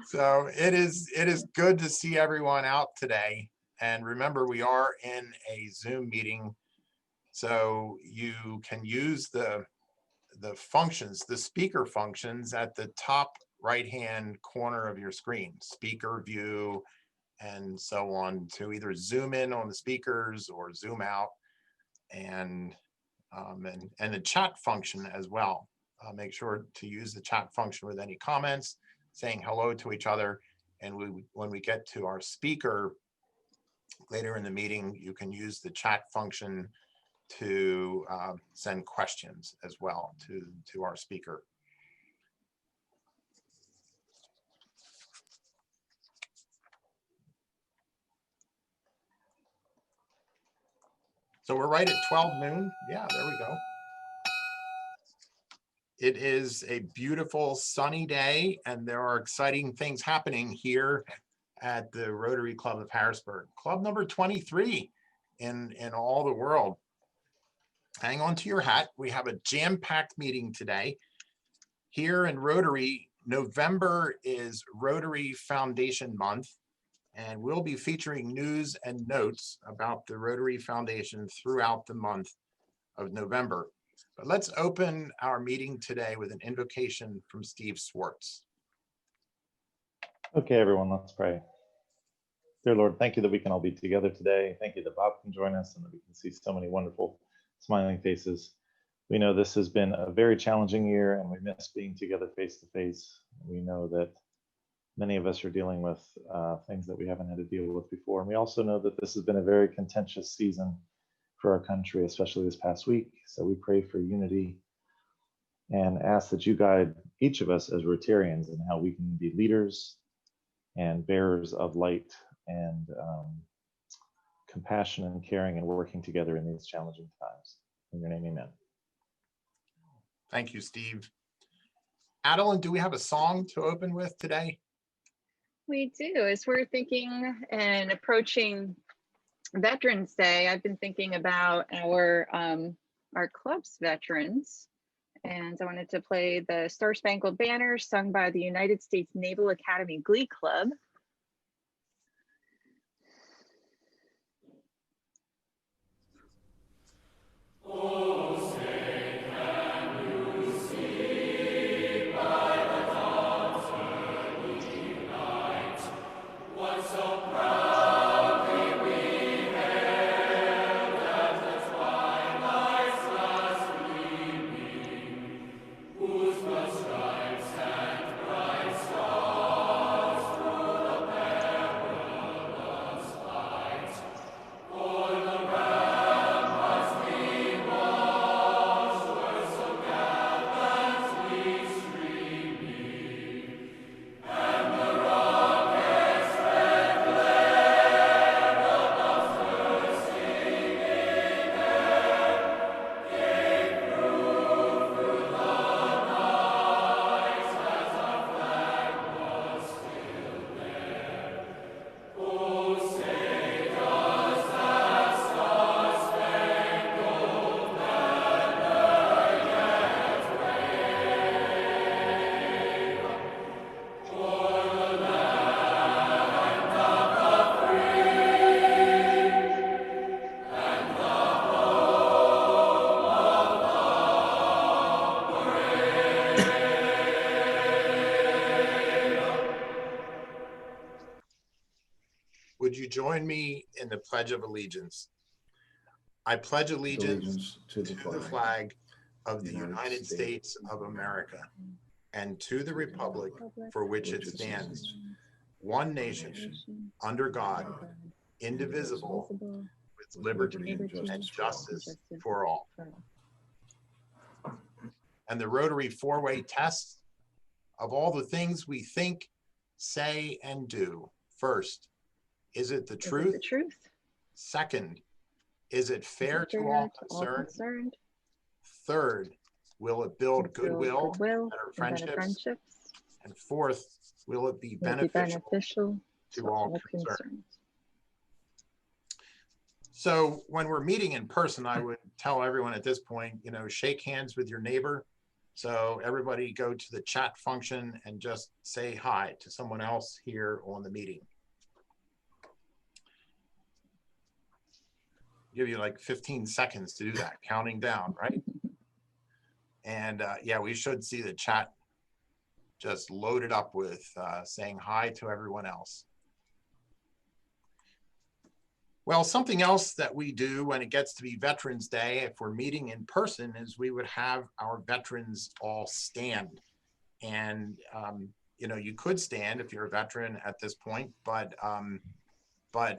So it is good to see everyone out today. And remember, we are in a Zoom meeting, so you can use the functions, the speaker functions at the top right-hand corner of your screen, speaker view, and so on, to either zoom in on the speakers or zoom out, and the chat function as well. Make sure to use the chat function with any comments, saying hello to each other. And when we get to our speaker later in the meeting, you can use the chat function to send questions as well to our speaker. So we're right at 12 noon. Yeah, there we go. It is a beautiful sunny day, and there are exciting things happening here at the Rotary Club of Harrisburg. Club number 23 in all the world. Hang on to your hat. We have a jam-packed meeting today. Here in Rotary, November is Rotary Foundation Month, and we'll be featuring news and notes about the Rotary Foundation throughout the month of November. But let's open our meeting today with an invocation from Steve Swartz. Okay, everyone, let's pray. Dear Lord, thank you that we can all be together today. Thank you that Bob can join us and that we can see so many wonderful smiling faces. We know this has been a very challenging year and we miss being together face to face. We know that many of us are dealing with things that we haven't had to deal with before. And we also know that this has been a very contentious season for our country, especially this past week. So we pray for unity and ask that you guide each of us as Rotarians in how we can be leaders and bearers of light and compassion and caring and working together in these challenging times. In your name, amen. Thank you, Steve. Adeline, do we have a song to open with today? We do. As we're thinking and approaching Veterans Day, I've been thinking about our club's veterans, and I wanted to play the Star Spangled Banner sung by the United States Naval Academy Glee Club. Would you join me in the Pledge of Allegiance? I pledge allegiance to the flag of the United States of America and to the republic for which it stands, one nation, under God, indivisible, with liberty and justice for all. And the Rotary four-way test of all the things we think, say, and do. First, is it the truth? Second, is it fair to all concerned? Third, will it build goodwill and better friendships? And fourth, will it be beneficial to all concerned? So when we're meeting in person, I would tell everyone at this point, shake hands with your neighbor, So everybody go to the chat function and just say hi to someone else here on the meeting. Give you like 15 seconds to do that, counting down, right? And yeah, we should see the chat just loaded up with saying hi to everyone else. Well, something else that we do when it gets to be Veterans Day, if we're meeting in person, is we would have our veterans all stand. And, you know, you could stand if you're a veteran at this point, but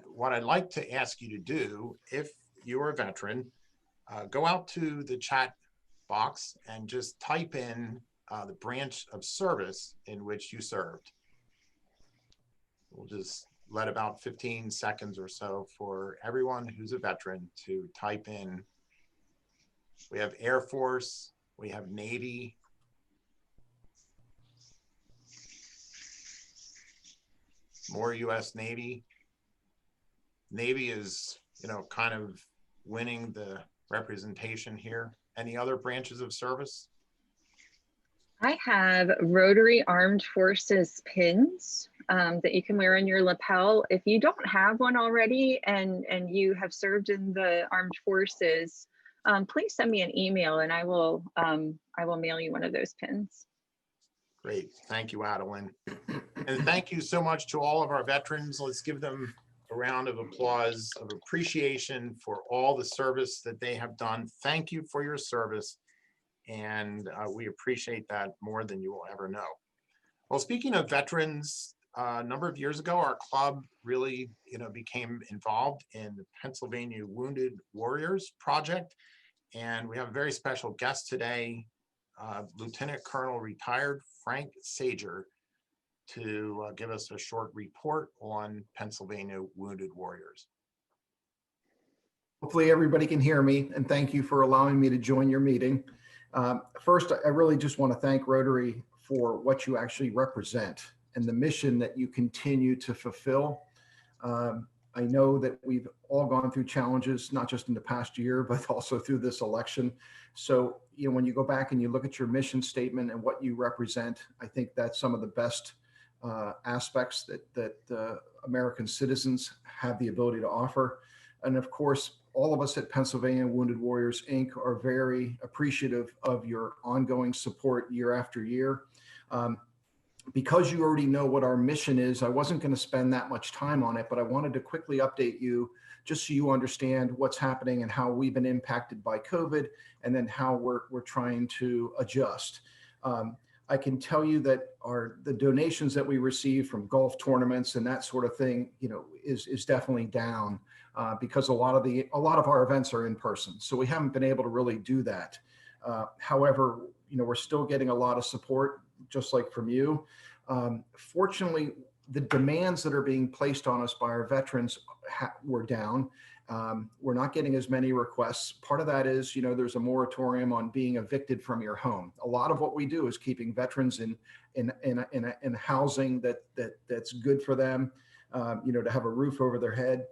what I'd like to ask you to do, if you're a veteran, go out to the chat box and just type in the branch of service in which you served. We'll just let about 15 seconds or so for everyone who's a veteran to type in. We have Air Force, we have Navy, more US Navy. Navy is, you know, kind of winning the representation here. Any other branches of service? I have Rotary Armed Forces pins that you can wear on your lapel. If you don't have one already and you have served in the armed forces, please send me an email and I will mail you one of those pins. Great, thank you, Adeline. And thank you so much to all of our veterans. Let's give them a round of applause of appreciation for all the service that they have done. Thank you for your service. And we appreciate that more than you will ever know. Well, speaking of veterans, a number of years ago, our club really, you know, became involved in the Pennsylvania Wounded Warriors Project. And we have a very special guest today, Lieutenant Colonel retired Frank Sager, to give us a short report on Pennsylvania Wounded Warriors. Hopefully everybody can hear me, and thank you for allowing me to join your meeting. First, I really just want to thank Rotary for what you actually represent and the mission that you continue to fulfill. I know that we've all gone through challenges, not just in the past year, but also through this election. So, you know, when you go back and you look at your mission statement and what you represent, I think that's some of the best aspects that American citizens have the ability to offer. And of course, all of us at Pennsylvania Wounded Warriors, Inc. are very appreciative of your ongoing support year after year. Because you already know what our mission is, I wasn't going to spend that much time on it, but I wanted to quickly update you just so you understand what's happening and how we've been impacted by COVID, and then how we're trying to adjust. I can tell you that the donations that we receive from golf tournaments and that sort of thing, you know, is definitely down because a lot of our events are in person, so we haven't been able to really do that. However, you know, we're still getting a lot of support, just like from you. Fortunately, the demands that are being placed on us by our veterans were down. We're not getting as many requests. Part of that is, you know, there's a moratorium on being evicted from your home. A lot of what we do is keeping veterans in housing that's good for them, you know, to have a roof over their head.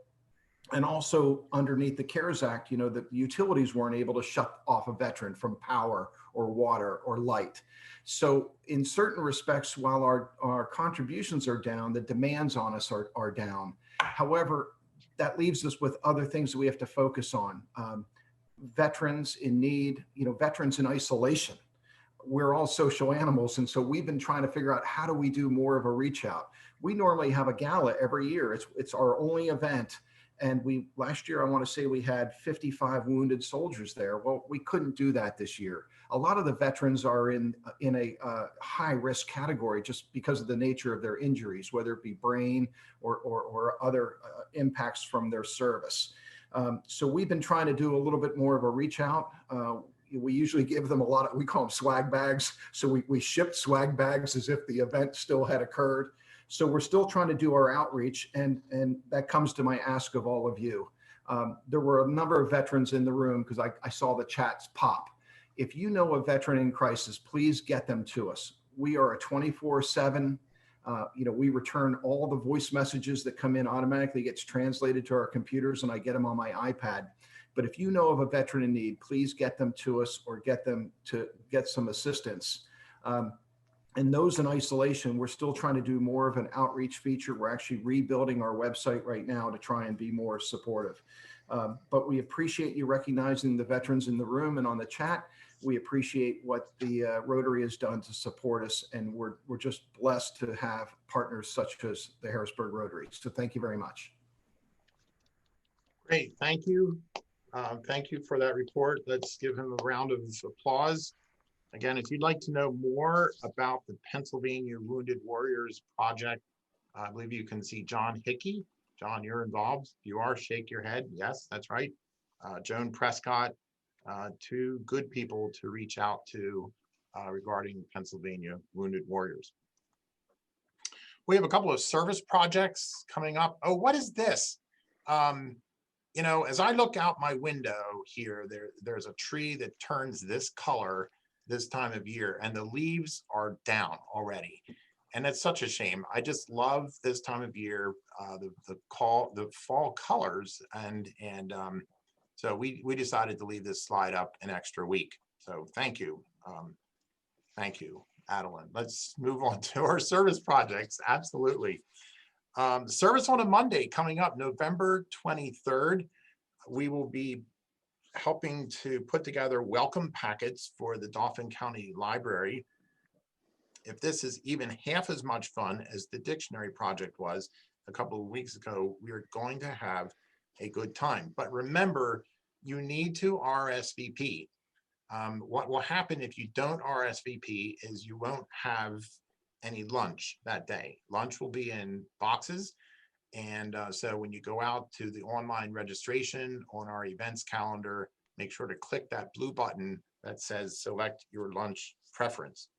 And also underneath the CARES Act, you know, the utilities weren't able to shut off a veteran from power or water or light. So in certain respects, while our contributions are down, the demands on us are down. However, that leaves us with other things that we have to focus on. Veterans in need, you know, veterans in isolation. We're all social animals. And so we've been trying to figure out, how do we do more of a reach out? We normally have a gala every year. It's our only event. And last year, I want to say we had 55 wounded soldiers there. Well, we couldn't do that this year. A lot of the veterans are in a high risk category just because of the nature of their injuries, whether it be brain or other impacts from their service. So we've been trying to do a little bit more of a reach out. We usually give them we call them swag bags. So we shipped swag bags as if the event still had occurred. So we're still trying to do our outreach, and that comes to my ask of all of you. There were a number of veterans in the room because I saw the chats pop. If you know a veteran in crisis, please get them to us. We are a 24/7. You know, we return all the voice messages that come in automatically, gets translated to our computers, and I get them on my iPad. But if you know of a veteran in need, please get them to us or get them to get some assistance. And those in isolation, we're still trying to do more of an outreach feature. We're actually rebuilding our website right now to try and be more supportive. But we appreciate you recognizing the veterans in the room and on the chat. We appreciate what the Rotary has done to support us, and we're just blessed to have partners such as the Harrisburg Rotary. So thank you very much. Great, thank you. Thank you for that report. Let's give him a round of applause. Again, if you'd like to know more about the Pennsylvania Wounded Warriors Project, I believe you can see John Hickey. John, you're involved. If you are, shake your head. Yes, that's right. Joan Prescott, two good people to reach out to regarding Pennsylvania Wounded Warriors. We have a couple of service projects coming up. Oh, what is this? You know, as I look out my window here, there's a tree that turns this color this time of year, and the leaves are down already. And it's such a shame. I just love this time of year, the fall colors, and so we decided to leave this slide up an extra week. So thank you, Adeline. Let's move on to our service projects. Absolutely. Service on a Monday coming up, November 23rd. We will be helping to put together welcome packets for the Dauphin County Library. If this is even half as much fun as the dictionary project was a couple of weeks ago, we are going to have a good time. But remember, you need to RSVP. What will happen if you don't RSVP is you won't have any lunch that day. Lunch will be in boxes. And so when you go out to the online registration on our events calendar, make sure to click that blue button that says select your lunch preference.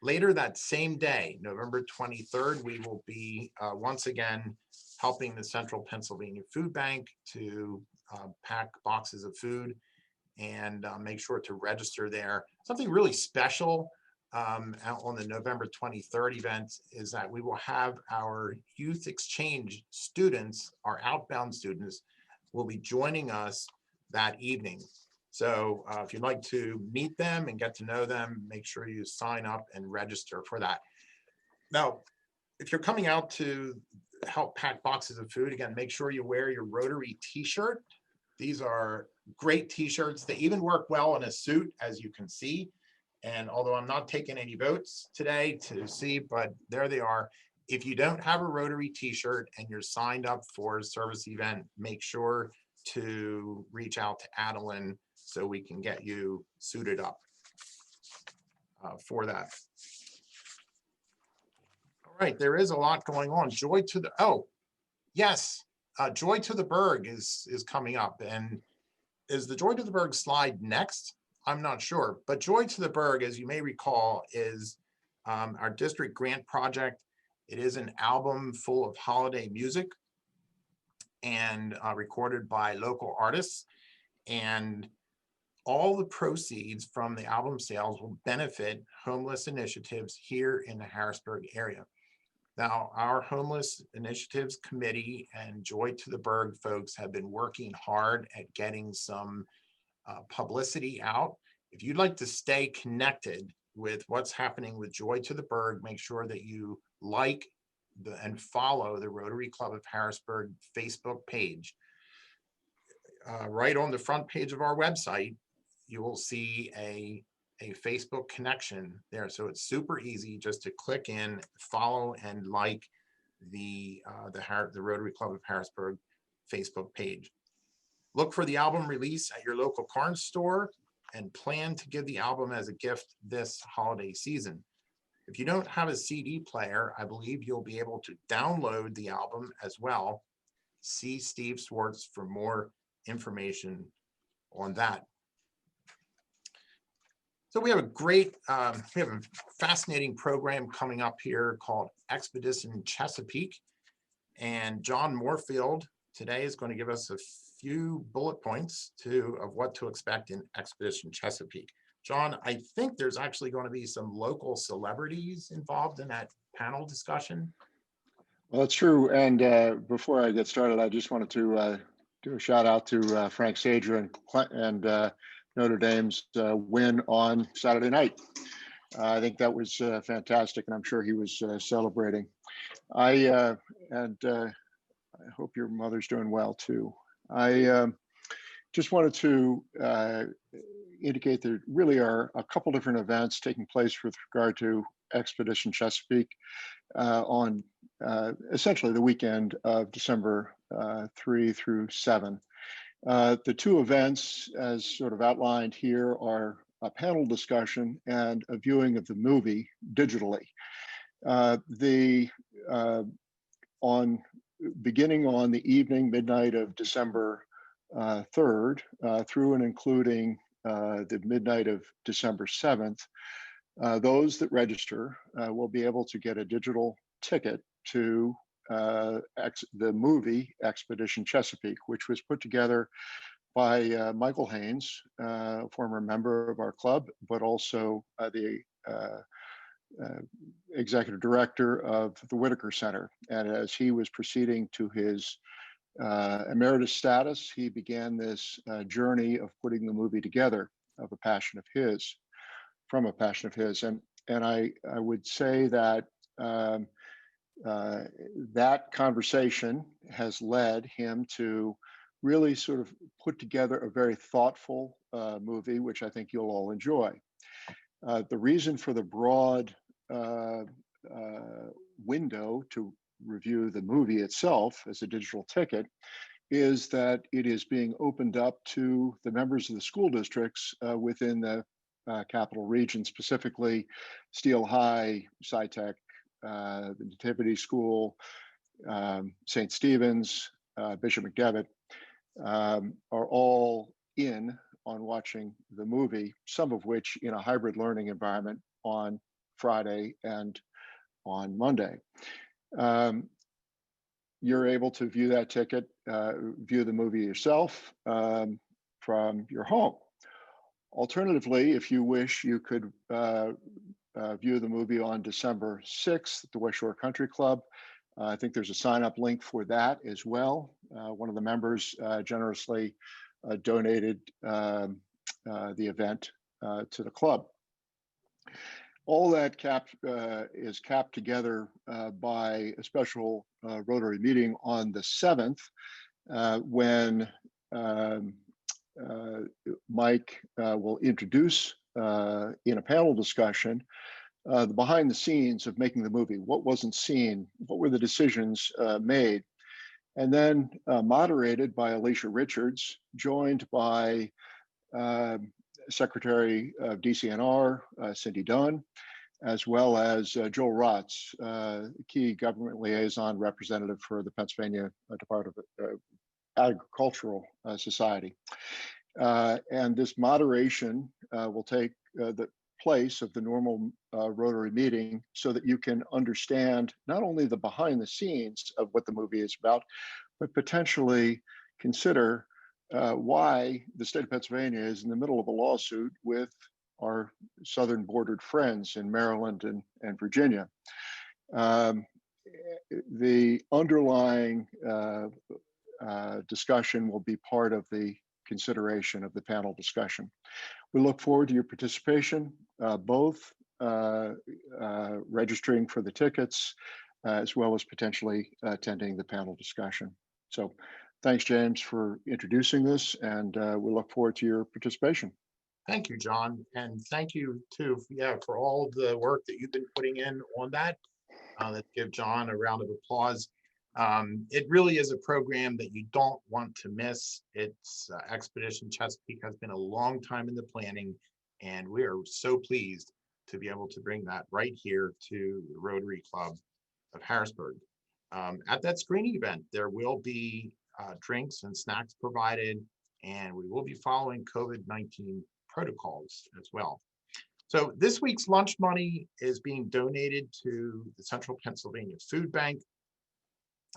Later that same day, November 23rd, we will be once again helping the Central Pennsylvania Food Bank to pack boxes of food, and make sure to register there. Something really special on the November 23rd event is that we will have our youth exchange students, our outbound students, will be joining us that evening. So if you'd like to meet them and get to know them, make sure you sign up and register for that. Now, if you're coming out to help pack boxes of food, again, make sure you wear your Rotary t-shirt. These are great t-shirts. They even work well in a suit, as you can see. And although I'm not taking any votes today to see, but there they are. If you don't have a Rotary t-shirt and you're signed up for a service event, make sure to reach out to Adeline so we can get you suited up for that. All right, there is a lot going on. Joy to the, oh, yes, Joy to the Berg is coming up. And is the Joy to the Berg slide next? I'm not sure, but Joy to the Berg, as you may recall, is our district grant project. It is an album full of holiday music and recorded by local artists. And all the proceeds from the album sales will benefit homeless initiatives here in the Harrisburg area. Now, our Homeless Initiatives Committee and Joy to the Berg folks have been working hard at getting some publicity out. If you'd like to stay connected with what's happening with Joy to the Berg, make sure that you like and follow the Rotary Club of Harrisburg Facebook page. Right on the front page of our website, you will see a Facebook connection there. So it's super easy just to click in, follow, and like the Rotary Club of Harrisburg Facebook page. Look for the album release at your local Carnes store and plan to give the album as a gift this holiday season. If you don't have a CD player, I believe you'll be able to download the album as well. See Steve Swartz for more information on that. So we have a fascinating program coming up here called Expedition Chesapeake. And John Moorfield today is going to give us a few bullet points of what to expect in Expedition Chesapeake. John, I think there's actually going to be some local celebrities involved in that panel discussion. Well, that's true. And before I get started, I just wanted to do a shout out to Frank Sager and Notre Dame's win on Saturday night. I think that was fantastic, and I'm sure he was celebrating. I hope your mother's doing well too. I just wanted to indicate there really are a couple different events taking place with regard to Expedition Chesapeake on essentially the weekend of December 3 through 7. The two events, as sort of outlined here, are a panel discussion and a viewing of the movie digitally. Beginning on the evening, midnight of December 3rd, through and including the midnight of December 7th, those that register will be able to get a digital ticket to the movie Expedition Chesapeake, which was put together by Michael Haynes, a former member of our club, but also the executive director of the Whitaker Center. And as he was proceeding to his emeritus status, he began this journey of putting the movie together from a passion of his. And I would say that that conversation has led him to really sort of put together a very thoughtful movie, which I think you'll all enjoy. The reason for the broad window to review the movie itself as a digital ticket is that it is being opened up to the members of the school districts within the capital region, specifically Steele High, SciTech, the Nativity School, St. Stephen's, Bishop McDevitt, are all in on watching the movie, some of which in a hybrid learning environment on Friday and on Monday. You're able to view that ticket, view the movie yourself from your home. Alternatively, if you wish, you could view the movie on December 6th at the West Shore Country Club. I think there's a sign-up link for that as well. One of the members generously donated the event to the club. All that is capped together by a special Rotary meeting on the 7th when Mike will introduce in a panel discussion the behind the scenes of making the movie. What wasn't seen? What were the decisions made? And then moderated by Alicia Richards, joined by Secretary of DCNR, Cindy Dunn, as well as Joel Rotz, key government liaison representative for the Pennsylvania Department of Agricultural Society. And this moderation will take the place of the normal Rotary meeting so that you can understand not only the behind the scenes of what the movie is about, but potentially consider why the state of Pennsylvania is in the middle of a lawsuit with our southern bordered friends in Maryland and Virginia. The underlying discussion will be part of the consideration of the panel discussion. We look forward to your participation, both registering for the tickets, as well as potentially attending the panel discussion. So thanks, James, for introducing this, and we look forward to your participation. Thank you, John. And thank you too, for all the work that you've been putting in on that. Let's give John a round of applause. It really is a program that you don't want to miss. It's Expedition Chesapeake has been a long time in the planning, and we are so pleased to be able to bring that right here to the Rotary Club of Harrisburg. At that screening event, there will be drinks and snacks provided, and we will be following COVID-19 protocols as well. So this week's lunch money is being donated to the Central Pennsylvania Food Bank.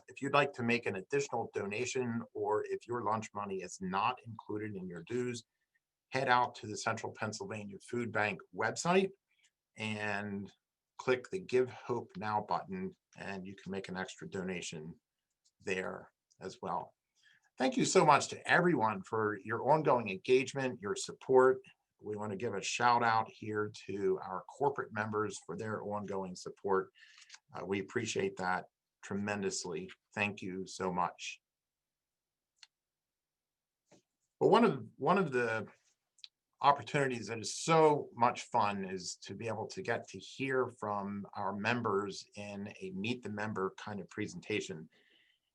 If you'd like to make an additional donation, or if your lunch money is not included in your dues, head out to the Central Pennsylvania Food Bank website and click the Give Hope Now button, and you can make an extra donation there as well. thank you so much to everyone for your ongoing engagement, your support. We want to give a shout out here to our corporate members for their ongoing support. We appreciate that tremendously. Thank you so much. But one of the opportunities that is so much fun is to be able to get to hear from our members in a meet the member kind of presentation.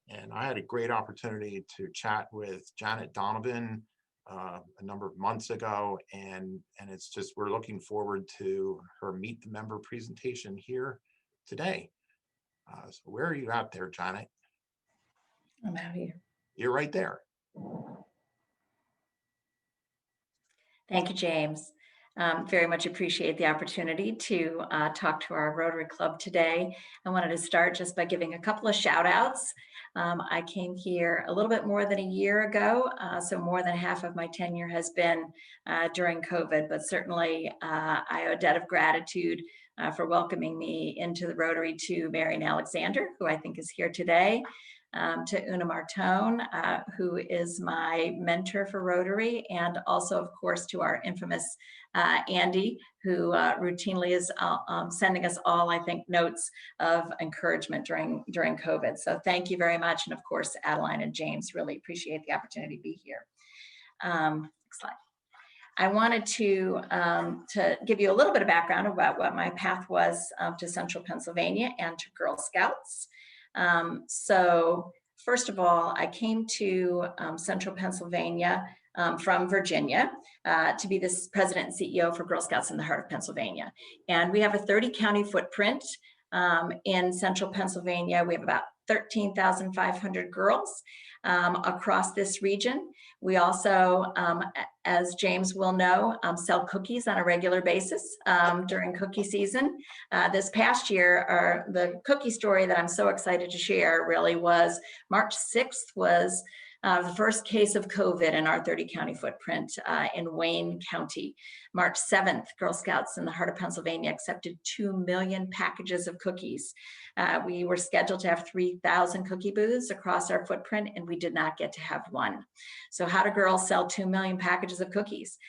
And I had a great opportunity to chat with Janet Donovan a number of months ago, and it's just, we're looking forward to her meet the member presentation here today. So where are you out there, Janet? I'm out here. You're right there. Thank you, James. Very much appreciate the opportunity to talk to our Rotary Club today. I wanted to start just by giving a couple of shout outs. I came here a little bit more than a year ago, so more than half of my tenure has been during COVID, but certainly I owe a debt of gratitude for welcoming me into the Rotary to Marian Alexander, who I think is here today. To Una Martone, who is my mentor for Rotary, and also, of course, to our infamous Andy, who routinely is sending us all, I think, notes of encouragement during COVID. So thank you very much. And of course, Adeline and James, really appreciate the opportunity to be here. Next slide. I wanted to give you a little bit of background about what my path was to Central Pennsylvania and to Girl Scouts. So first of all, I came to Central Pennsylvania from Virginia to be the president and CEO for Girl Scouts in the heart of Pennsylvania. And we have a 30-county footprint in Central Pennsylvania. We have about 13,500 girls across this region. We also, as James will know, sell cookies on a regular basis during cookie season. This past year, the cookie story that I'm so excited to share really was March 6th was the first case of COVID in our 30-county footprint in Wayne County. March 7th, Girl Scouts in the heart of Pennsylvania accepted 2 million packages of cookies. We were scheduled to have 3,000 cookie booths across our footprint, and we did not get to have one. So how do girls sell 2 million packages of cookies?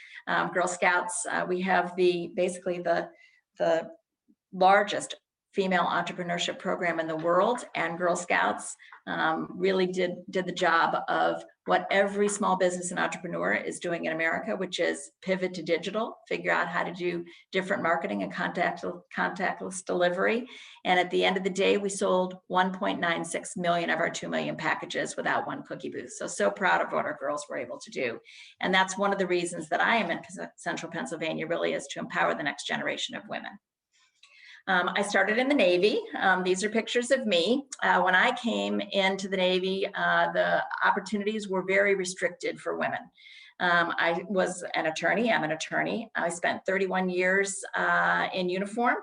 Girl Scouts, we have basically the largest female entrepreneurship program in the world, and Girl Scouts really did the job of what every small business and entrepreneur is doing in America, which is pivot to digital, figure out how to do different marketing and contactless delivery. And at the end of the day, we sold 1.96 million of our 2 million packages without one cookie booth. So proud of what our girls were able to do. And that's one of the reasons that I am in Central Pennsylvania, really, is to empower the next generation of women. I started in the Navy. These are pictures of me. When I came into the Navy, the opportunities were very restricted for women. I was an attorney. I'm an attorney. I spent 31 years in uniform.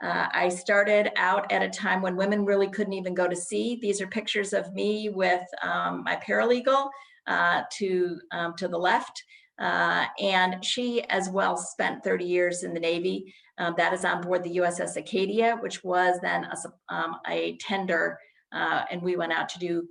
I started out at a time when women really couldn't even go to sea. These are pictures of me with my paralegal to the left. And she as well spent 30 years in the Navy. That is on board the USS Acadia, which was then a tender, and we went out to do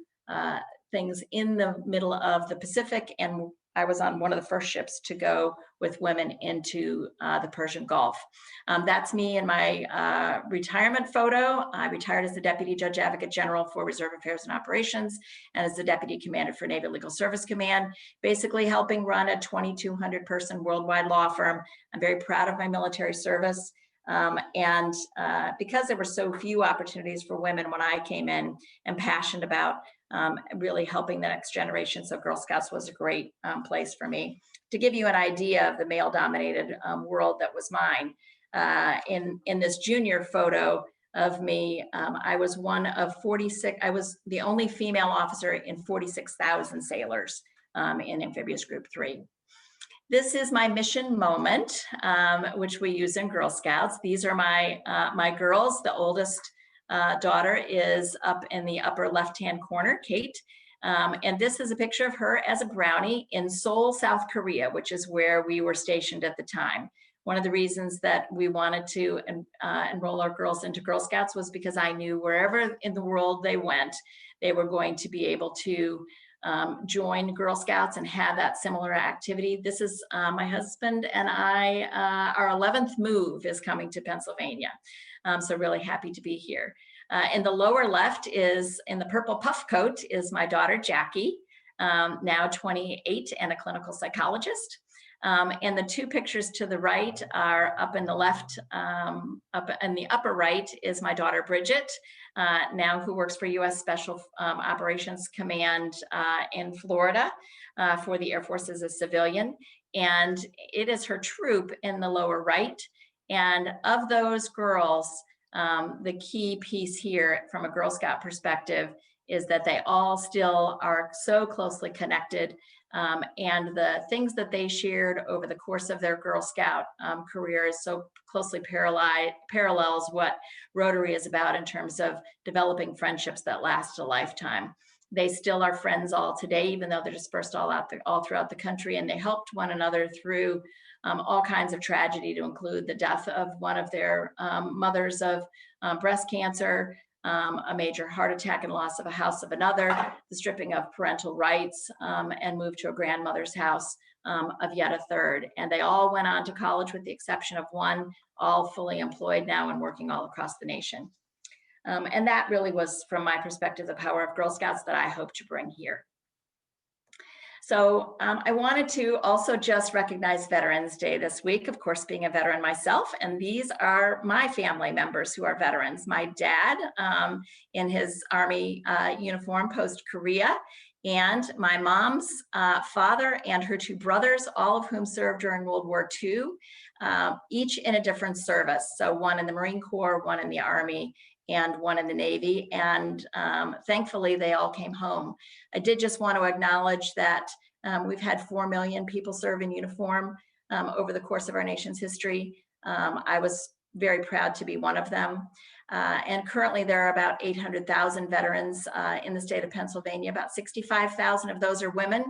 things in the middle of the Pacific, and I was on one of the first ships to go with women into the Persian Gulf. That's me in my retirement photo. I retired as the Deputy Judge Advocate General for Reserve Affairs and Operations and as the Deputy Commander for Naval Legal Service Command, basically helping run a 2,200 person worldwide law firm. I'm very proud of my military service. And because there were so few opportunities for women when I came in, I'm passionate about really helping the next generation. So Girl Scouts was a great place for me. To give you an idea of the male-dominated world that was mine, in this junior photo of me, I was one of 46, I was the only female officer in 46,000 sailors in Amphibious Group 3. This is my mission moment, which we use in Girl Scouts. These are my girls. The oldest daughter is up in the upper left-hand corner, Kate. And this is a picture of her as a brownie in Seoul, South Korea, which is where we were stationed at the time. One of the reasons that we wanted to enroll our girls into Girl Scouts was because I knew wherever in the world they went, they were going to be able to join Girl Scouts and have that similar activity. This is my husband and I, our 11th move is coming to Pennsylvania. So really happy to be here. In the lower left is, in the purple puff coat, is my daughter, Jackie, now 28 and a clinical psychologist. And the two pictures to the right are up in the left, up in the upper right is my daughter, Bridget, now who works for U.S. Special Operations Command in Florida for the Air Force as a civilian. And it is her troop in the lower right. And of those girls, the key piece here from a Girl Scout perspective is that they all still are so closely connected. And the things that they shared over the course of their Girl Scout career is so closely parallels what Rotary is about in terms of developing friendships that last a lifetime. They still are friends all today, even though they're dispersed all throughout the country, and they helped one another through all kinds of tragedy, to include the death of one of their mothers of breast cancer, a major heart attack and loss of a house of another, the stripping of parental rights, and move to a grandmother's house of yet a third. And they all went on to college with the exception of one, all fully employed now and working all across the nation. And that really was, from my perspective, the power of Girl Scouts that I hope to bring here. So I wanted to also just recognize Veterans Day this week, of course, being a veteran myself. And these are my family members who are veterans. My dad in his Army uniform post-Korea, and my mom's father and her two brothers, all of whom served during World War II, each in a different service. So one in the Marine Corps, one in the Army, and one in the Navy. And thankfully, they all came home. I did just want to acknowledge that we've had 4 million people serve in uniform over the course of our nation's history. I was very proud to be one of them. And currently there are about 800,000 veterans in the state of Pennsylvania. About 65,000 of those are women,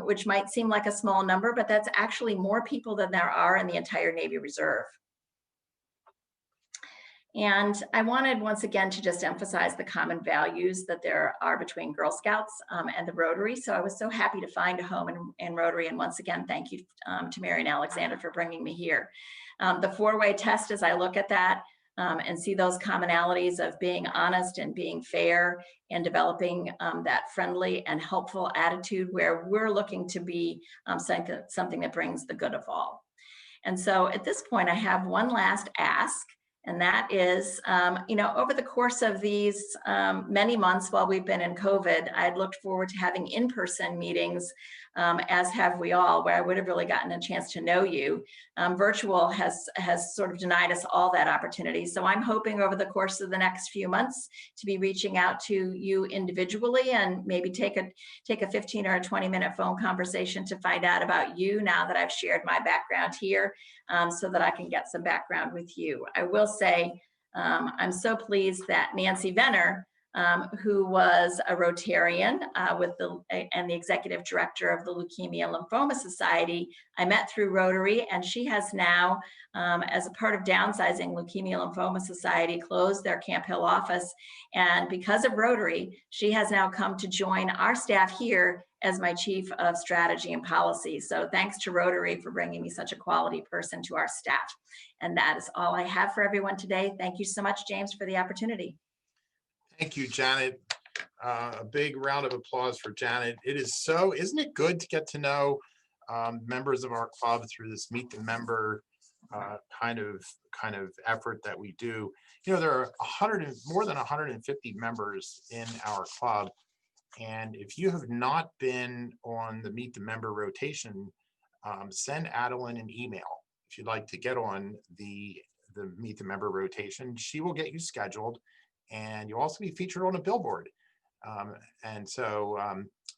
which might seem like a small number, but that's actually more people than there are in the entire Navy Reserve. And I wanted once again to just emphasize the common values that there are between Girl Scouts and the Rotary. So I was so happy to find a home in Rotary. And once again, thank you to Mary and Alexander for bringing me here. The 4-way test, as I look at that and see those commonalities of being honest and being fair and developing that friendly and helpful attitude where we're looking to be something that brings the good of all. And so at this point, I have one last ask. And that is, over the course of these many months while we've been in COVID, I'd looked forward to having in-person meetings, as have we all, where I would have really gotten a chance to know you. Virtual has sort of denied us all that opportunity. So I'm hoping over the course of the next few months to be reaching out to you individually and maybe take a 15 or a 20-minute phone conversation to find out about you now that I've shared my background here, so that I can get some background with you. I will say I'm so pleased that Nancy Venner, who was a Rotarian and the executive director of the Leukemia and Lymphoma Society, I met through Rotary, and she has now, as a part of downsizing, Leukemia and Lymphoma Society closed their Camp Hill office. And because of Rotary, she has now come to join our staff here as my chief of strategy and policy. So thanks to Rotary for bringing me such a quality person to our staff. And that is all I have for everyone today. Thank you so much, James, for the opportunity. Thank you, Janet. A big round of applause for Janet. It is so, isn't it good to get to know members of our club through this Meet the Member kind of effort that we do. There are more than 150 members in our club. And if you have not been on the Meet the Member rotation, send Adeline an email. If you'd like to get on the Meet the Member rotation, she will get you scheduled, and you'll also be featured on a billboard. So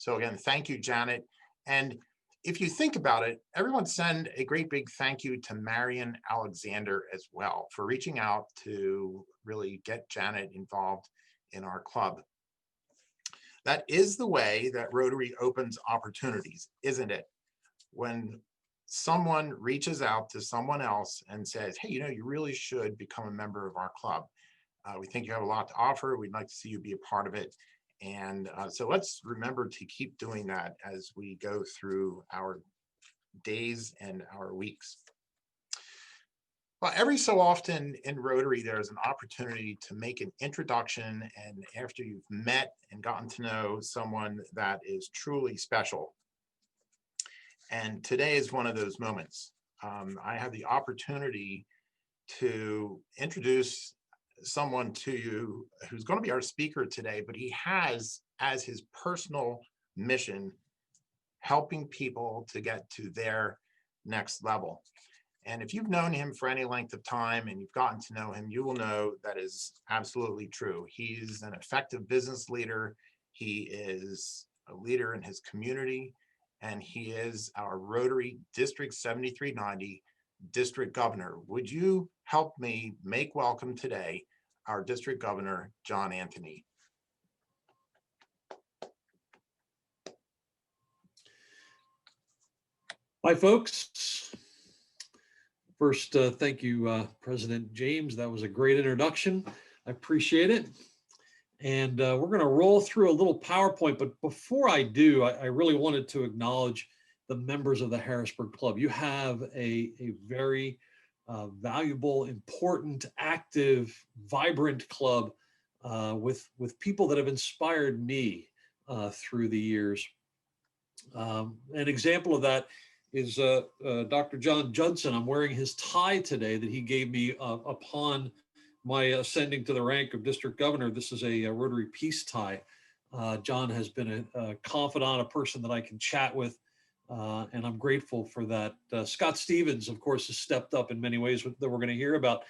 again, thank you, Janet. And if you think about it, everyone send a great big thank you to Marion Alexander as well for reaching out to really get Janet involved in our club. That is the way that Rotary opens opportunities, isn't it? When someone reaches out to someone else and says, hey, you really should become a member of our club. We think you have a lot to offer. We'd like to see you be a part of it. And so let's remember to keep doing that as we go through our days and our weeks. Well, every so often in Rotary, there's an opportunity to make an introduction, and after you've met and gotten to know someone that is truly special. And today is one of those moments. I have the opportunity to introduce someone to you who's going to be our speaker today, but he has as his personal mission helping people to get to their next level. And if you've known him for any length of time and you've gotten to know him, you will know that is absolutely true. He's an effective business leader. He is a leader in his community, and he is our Rotary District 7390 District Governor. Would you help me make welcome today our District Governor, John Anthony? Hi, folks. First, thank you, President James. That was a great introduction. I appreciate it. And we're going to roll through a little PowerPoint. But before I do, I really wanted to acknowledge the members of the Harrisburg Club. You have a very valuable, important, active, vibrant club with people that have inspired me through the years. An example of that is Dr. John Judson. I'm wearing his tie today that he gave me upon my ascending to the rank of District Governor. This is a Rotary Peace tie. John has been a confidant, a person that I can chat with, and I'm grateful for that. Scott Stevens, of course, has stepped up in many ways that we're going to hear about.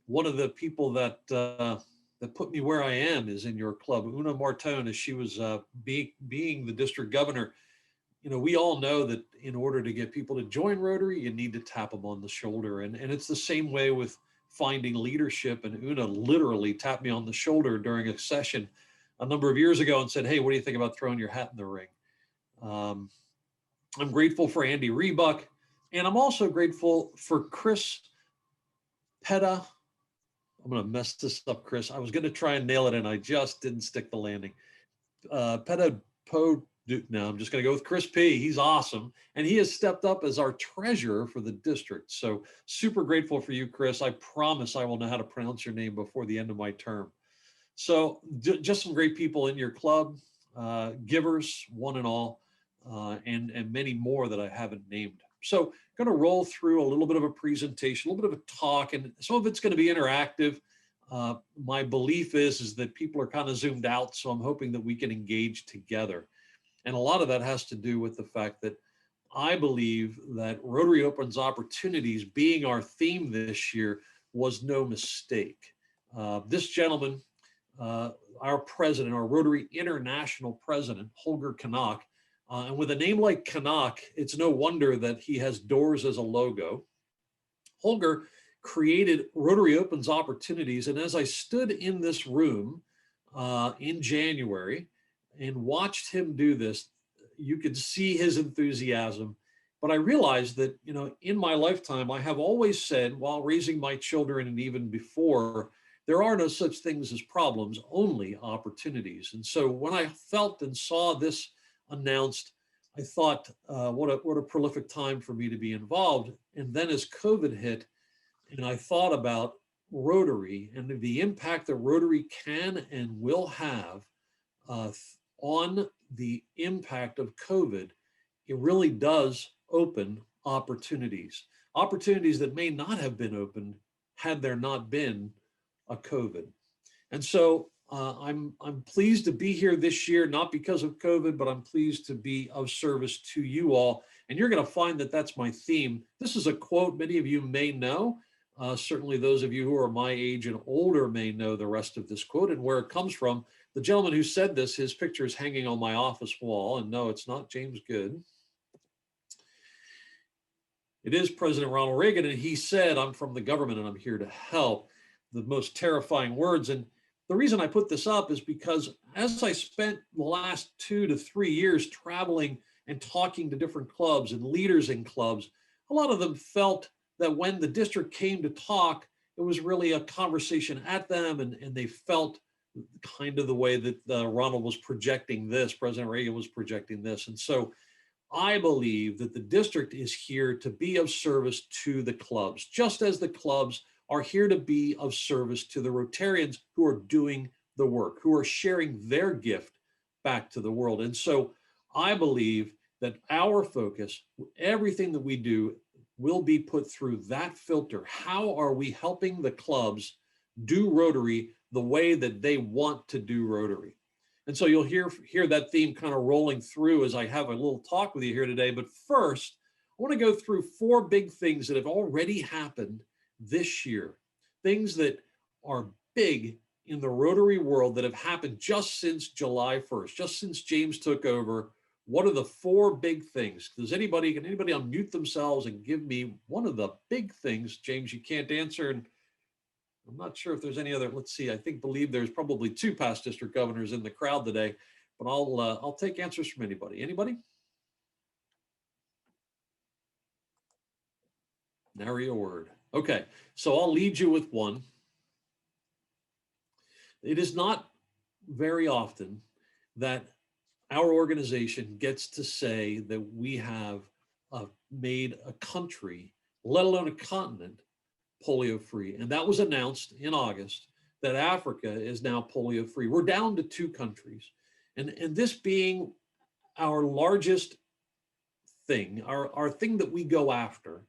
One of the people that that put me where I am is in your club, Una Martone, as she was being the District Governor. You know, we all know that in order to get people to join Rotary, you need to tap them on the shoulder. And it's the same way with finding leadership. And Una literally tapped me on the shoulder during a session a number of years ago and said, hey, what do you think about throwing your hat in the ring? I'm grateful for Andy Rebuck. And I'm also grateful for Chris Petta. I'm going to mess this up, Chris. I was going to try and nail it, and I just didn't stick the landing. Petta Po. No, I'm just going to go with Chris P. He's awesome. And he has stepped up as our treasurer for the district. So super grateful for you, Chris. I promise I will know how to pronounce your name before the end of my term. So just some great people in your club, givers, one and all, and many more that I haven't named. So going to roll through a little bit of a presentation, a little bit of a talk, and some of it's going to be interactive. My belief is that people are kind of zoomed out, so I'm hoping that we can engage together. And a lot of that has to do with the fact that I believe that Rotary Opens Opportunities being our theme this year was no mistake. This gentleman, our president, our Rotary International president, Holger Kanak, and with a name like Kanak, it's no wonder that he has doors as a logo. Holger created Rotary Opens Opportunities. And as I stood in this room in January, and watched him do this, you could see his enthusiasm. But I realized that, you know, in my lifetime, I have always said, while raising my children and even before, there are no such things as problems, only opportunities. And so when I felt and saw this announced, I thought, what a prolific time for me to be involved. And then as COVID hit, and I thought about Rotary and the impact that Rotary can and will have on the impact of COVID, it really does open opportunities that may not have been opened had there not been a COVID. And so I'm pleased to be here this year, not because of COVID, but I'm pleased to be of service to you all. And you're going to find that that's my theme. This is a quote many of you may know. Certainly those of you who are my age and older may know the rest of this quote and where it comes from. The gentleman who said this, his picture is hanging on my office wall, and no, it's not James Good. It is President Ronald Reagan, and he said, I'm from the government and I'm here to help. The most terrifying words. And the reason I put this up is because as I spent the last 2 to 3 years traveling and talking to different clubs and leaders in clubs, a lot of them felt that when the district came to talk, it was really a conversation at them, and they felt kind of the way that Ronald was projecting this, President Reagan was projecting this. And so I believe that the district is here to be of service to the clubs, just as the clubs are here to be of service to the Rotarians who are doing the work, who are sharing their gift back to the world. And so I believe that our focus, everything that we do, will be put through that filter. How are we helping the clubs do Rotary the way that they want to do Rotary? And so you'll hear that theme kind of rolling through as I have a little talk with you here today. But first, I want to go through 4 big things that have already happened this year. Things that are big in the Rotary world that have happened just since July 1st, just since James took over. What are the 4 big things? Can anybody unmute themselves and give me one of the big things? James, you can't answer, and I'm not sure if there's any other. Let's see. Believe there's probably 2 past district governors in the crowd today, but I'll take answers from anybody. Anybody? Nary a word. Okay, so I'll lead you with one. It is not very often that our organization gets to say that we have made a country, let alone a continent, polio free. And that was announced in August that Africa is now polio free. We're down to 2 countries. And this being our largest thing, our thing that we go after,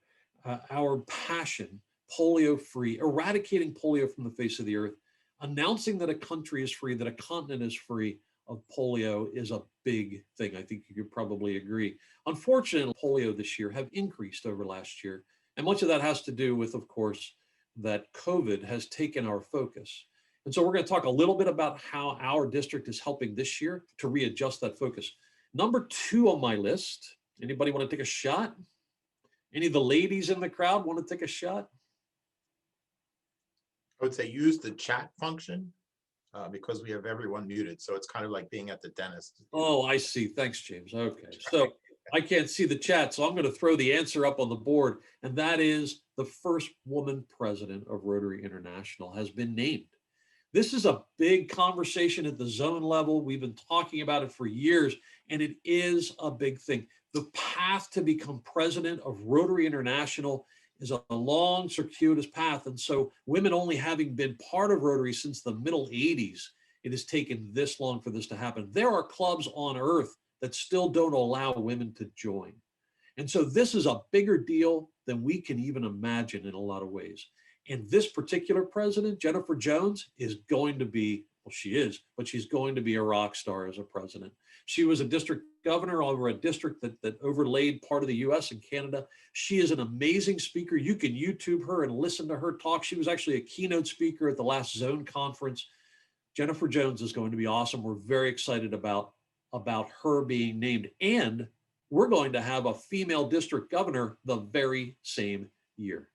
our passion, polio free, eradicating polio from the face of the earth, announcing that a country is free, that a continent is free of polio is a big thing. I think you could probably agree. Unfortunately, polio this year have increased over last year. And much of that has to do with, of course, that COVID has taken our focus. And so we're going to talk a little bit about how our district is helping this year to readjust that focus. Number 2 on my list, anybody want to take a shot? Any of the ladies in the crowd want to take a shot? I would say use the chat function because we have everyone muted. So it's kind of like being at the dentist. Oh, I see. Thanks, James. Okay. So I can't see the chat, so I'm going to throw the answer up on the board. And that is the first woman president of Rotary International has been named. This is a big conversation at the zone level. We've been talking about it for years, and it is a big thing. The path to become president of Rotary International is a long, circuitous path. And so women only having been part of Rotary since the middle 80s, it has taken this long for this to happen. There are clubs on earth that still don't allow women to join. And so this is a bigger deal than we can even imagine in a lot of ways. And this particular president, Jennifer Jones, is going to be, well, she is, but she's going to be a rock star as a president. She was a district governor over a district that overlaid part of the US and Canada. She is an amazing speaker. You can YouTube her and listen to her talk. She was actually a keynote speaker at the last zone conference. Jennifer Jones is going to be awesome. We're very excited about her being named. And we're going to have a female district governor the very same year.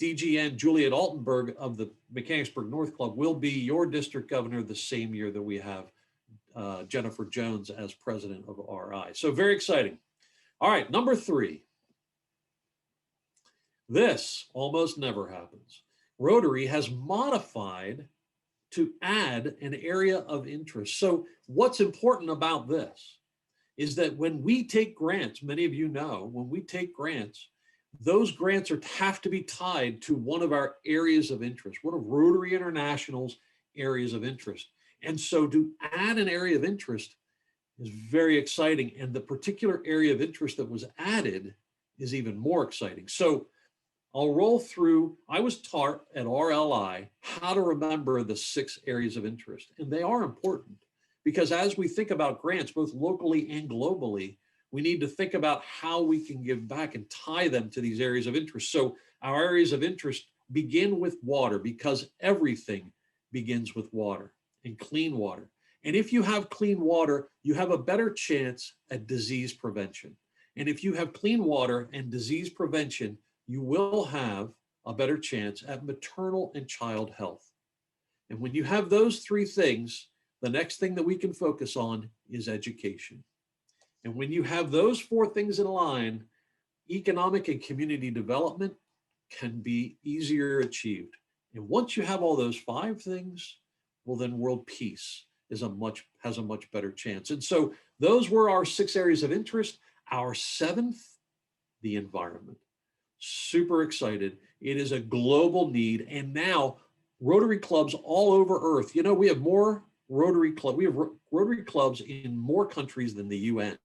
DGN Juliet Altenberg of the Mechanicsburg North Club will be your district governor the same year that we have Jennifer Jones as president of RI. So very exciting. All right, number 3. This almost never happens. Rotary has modified to add an area of interest. So what's important about this is that when we take grants, many of you know, when we take grants, those grants have to be tied to one of our areas of interest, one of Rotary International's areas of interest. And so to add an area of interest is very exciting. And the particular area of interest that was added is even more exciting. So I'll roll through. I was taught at RLI how to remember the 6 areas of interest. And they are important because as we think about grants, both locally and globally, we need to think about how we can give back and tie them to these areas of interest. So our areas of interest begin with water because everything begins with water and clean water. And if you have clean water, you have a better chance at disease prevention. And if you have clean water and disease prevention, you will have a better chance at maternal and child health. And when you have those 3 things, the next thing that we can focus on is education. And when you have those 4 things in line, economic and community development can be easier achieved. And once you have all those 5 things, well, then world peace has a much better chance. And so those were our 6 areas of interest. Our 7th, the environment. Super excited. It is a global need. And now Rotary clubs all over Earth. You know, we have more Rotary clubs in more countries than the UN.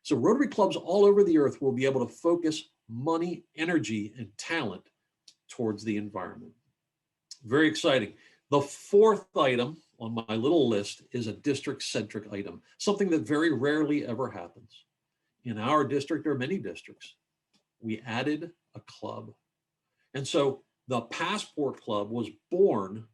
So Rotary clubs all over the earth will be able to focus money, energy, and talent towards the environment. Very exciting. The 4th item on my little list is a district-centric item, something that very rarely ever happens. In our district or many districts, we added a club. And so the Passport Club was born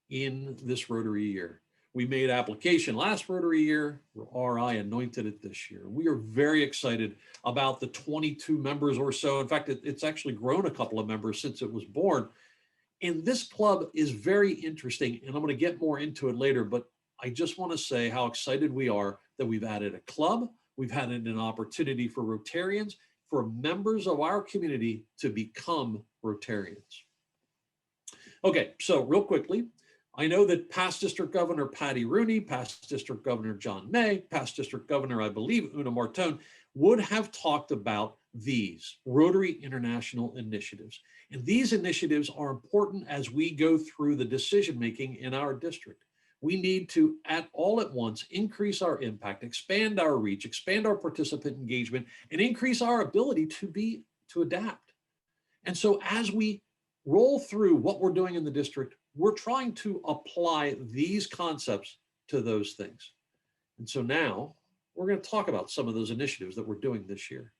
in this Rotary year. We made application last Rotary year, RI anointed it this year. We are very excited about the 22 members or so. In fact, it's actually grown a couple of members since it was born. And this club is very interesting, and I'm going to get more into it later, but I just want to say how excited we are that we've added a club. We've had an opportunity for Rotarians, for members of our community to become Rotarians. Okay, so real quickly, I know that past District Governor Patty Rooney, past District Governor John May, past District Governor, I believe, Una Martone, would have talked about these Rotary International initiatives. And these initiatives are important as we go through the decision-making in our district. We need to, all at once, increase our impact, expand our reach, expand our participant engagement, and increase our ability to adapt. And so as we roll through what we're doing in the district, we're trying to apply these concepts to those things. And so now we're going to talk about some of those initiatives that we're doing this year.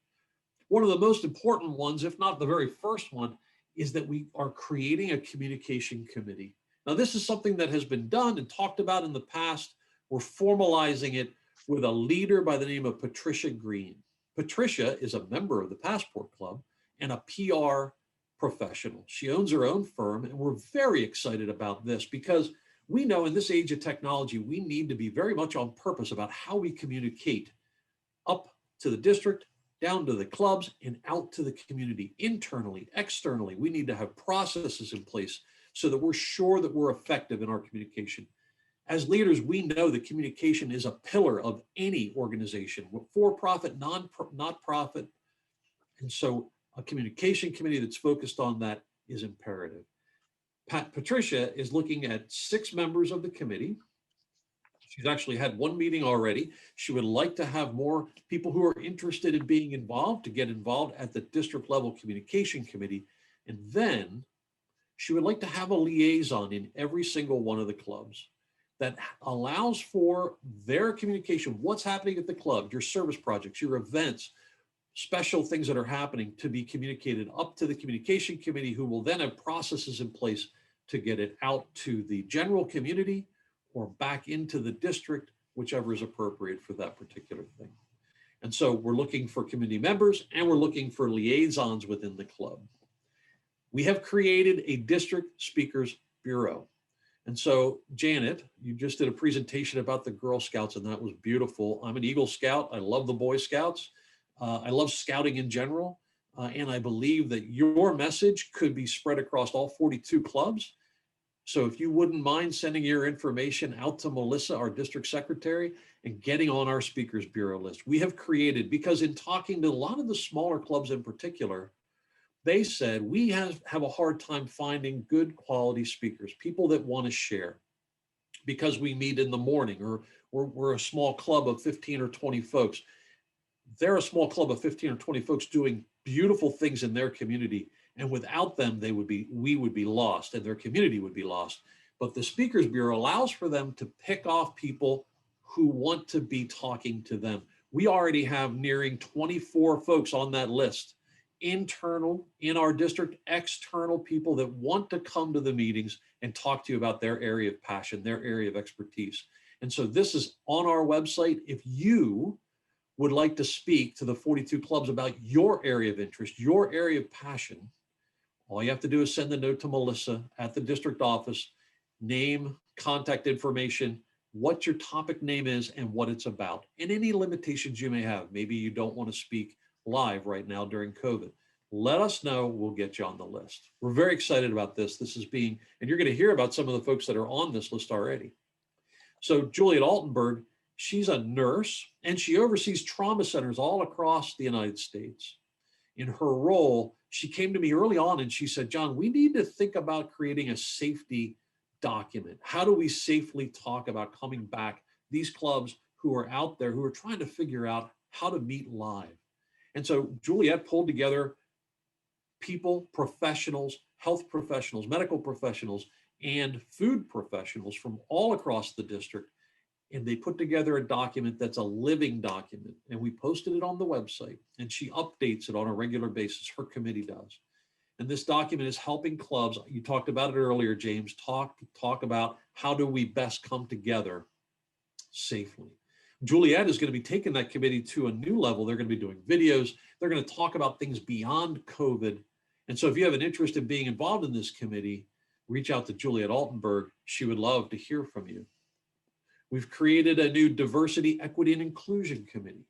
One of the most important ones, if not the very first one, is that we are creating a communication committee. Now, this is something that has been done and talked about in the past. We're formalizing it with a leader by the name of Patricia Green. Patricia is a member of the Passport Club and a PR professional. She owns her own firm, and we're very excited about this because we know in this age of technology, we need to be very much on purpose about how we communicate up to the district, down to the clubs, and out to the community, internally, externally. We need to have processes in place so that we're sure that we're effective in our communication. As leaders, we know that communication is a pillar of any organization, for-profit, not-profit. And so a communication committee that's focused on that is imperative. Patricia is looking at 6 members of the committee. She's actually had 1 meeting already. She would like to have more people who are interested in being involved to get involved at the district level communication committee. And then she would like to have a liaison in every single one of the clubs that allows for their communication, what's happening at the club, your service projects, your events, special things that are happening to be communicated up to the communication committee, who will then have processes in place to get it out to the general community or back into the district, whichever is appropriate for that particular thing. And so we're looking for committee members and we're looking for liaisons within the club. We have created a district speakers bureau. And so Janet, you just did a presentation about the Girl Scouts and that was beautiful. I'm an Eagle Scout. I love the Boy Scouts. I love scouting in general. And I believe that your message could be spread across all 42 clubs. So if you wouldn't mind sending your information out to Melissa, our district secretary, and getting on our speakers bureau list. We have created, because in talking to a lot of the smaller clubs in particular, they said we have a hard time finding good quality speakers, people that want to share, because we meet in the morning, or we're a small club of 15 or 20 folks. They're a small club of 15 or 20 folks doing beautiful things in their community. And without them, we would be lost and their community would be lost. But the Speakers Bureau allows for them to pick off people who want to be talking to them. We already have nearing 24 folks on that list, internal in our district, external people that want to come to the meetings and talk to you about their area of passion, their area of expertise. And so this is on our website. If you would like to speak to the 42 clubs about your area of interest, your area of passion, all you have to do is send a note to Melissa at the district office, name, contact information, what your topic name is and what it's about, and any limitations you may have. Maybe you don't want to speak live right now during COVID. let us know. We'll get you on the list. We're very excited about this. This is being, and you're going to hear about some of the folks that are on this list already. So Juliet Altenberg, she's a nurse and she oversees trauma centers all across the United States. In her role, she came to me early on and she said, John, we need to think about creating a safety document. How do we safely talk about coming back? These clubs who are out there who are trying to figure out how to meet live. And so Juliet pulled together people, professionals, health professionals, medical professionals, and food professionals from all across the district. And they put together a document that's a living document. And we posted it on the website and she updates it on a regular basis. Her committee does. And this document is helping clubs. You talked about it earlier, James, talk about how do we best come together safely. Juliet is going to be taking that committee to a new level. They're going to be doing videos. They're going to talk about things beyond COVID. And so if you have an interest in being involved in this committee, reach out to Juliet Altenberg. She would love to hear from you. We've created a new diversity, equity, and inclusion committee.